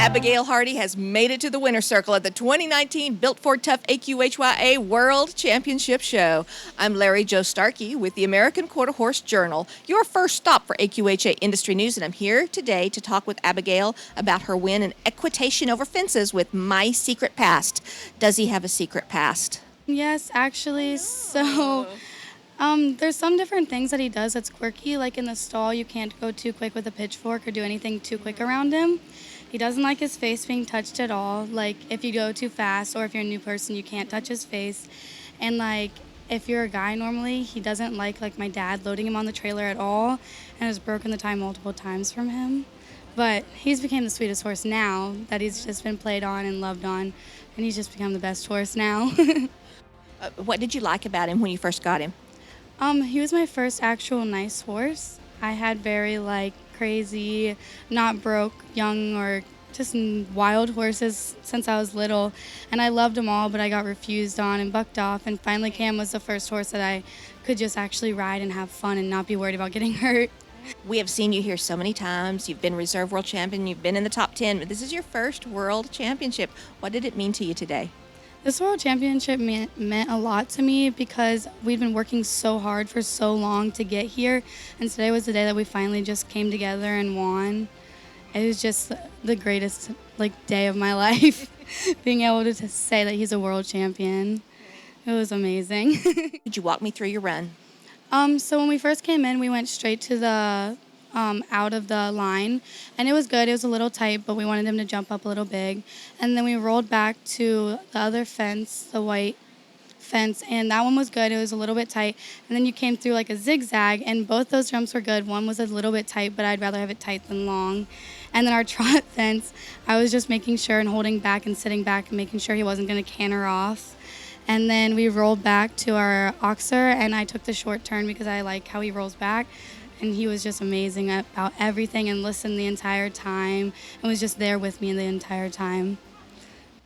Abigail Hardy has made it to the winner's circle at the 2019 Built Ford Tough AQHYA World Championship Show. I'm Larry Jo Starkey with the American Quarter Horse Journal, your first stop for AQHA industry news, and I'm here today to talk with Abigail about her win in equitation over fences with My Secret Past. Does he have a secret past? Yes, actually. There's some different things that he does that's quirky. Like in the stall, you can't go too quick with a pitchfork or do anything too quick around him. He doesn't like his face being touched at all. Like if you go too fast or if you're a new person, you can't touch his face. And like if you're a guy normally, he doesn't like my dad loading him on the trailer at all and has broken the tie multiple times from him. But he's became the sweetest horse now that he's just been played on and loved on, and he's just become the best horse now. What did you like about him when you first got him? He was my first actual nice horse. I had very crazy, not broke, young or just wild horses since I was little, and I loved them all, but I got refused on and bucked off, and finally Cam was the first horse that I could just actually ride and have fun and not be worried about getting hurt. We have seen you here so many times. You've been reserve world champion, you've been in the top 10, but this is your first world championship. What did it mean to you today? This World Championship meant a lot to me because we've been working so hard for so long to get here, and today was the day that we finally just came together and won. It was just the greatest day of my life, being able to say that he's a world champion. It was amazing. Could you walk me through your run? So when we first came in, we went straight to the out of the line, and it was good. It was a little tight, but we wanted him to jump up a little big. And then we rolled back to the other fence, the white fence, and that one was good. It was a little bit tight. And then you came through like a zigzag, and both those jumps were good. One was a little bit tight, but I'd rather have it tight than long. And then our trot fence, I was just making sure and holding back and sitting back and making sure he wasn't going to canter off. And then we rolled back to our oxer, and I took the short turn because I like how he rolls back. And he was just amazing about everything and listened the entire time and was just there with me the entire time.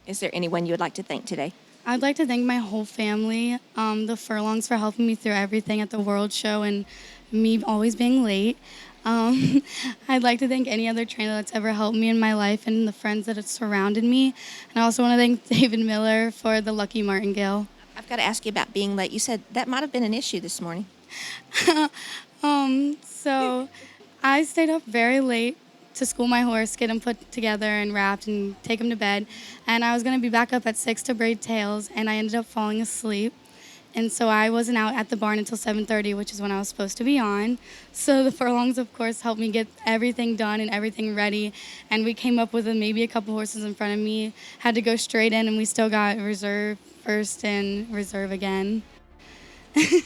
Is there anyone you would like to thank today? I'd like to thank my whole family, the Furlongs for helping me through everything at the World Show and me always being late. I'd like to thank any other trainer that's ever helped me in my life and the friends that have surrounded me. And I also want to thank David Miller for the lucky martingale. I've got to ask you about being late. You said that might have been an issue this morning. So I stayed up very late to school my horse, get him put together and wrapped and take him to bed. And I was going to be back up at 6 to braid tails, and I ended up falling asleep. And so I wasn't out at the barn until 7:30, which is when I was supposed to be on. So the Furlongs, of course, helped me get everything done and everything ready. And we came up with maybe a couple horses in front of me, had to go straight in, and we still got reserve first and reserve again.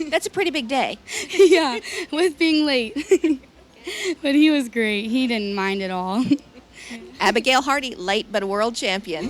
That's a pretty big day. Yeah, with being late. But he was great. He didn't mind at all. Abigail Hardy, late but a world champion.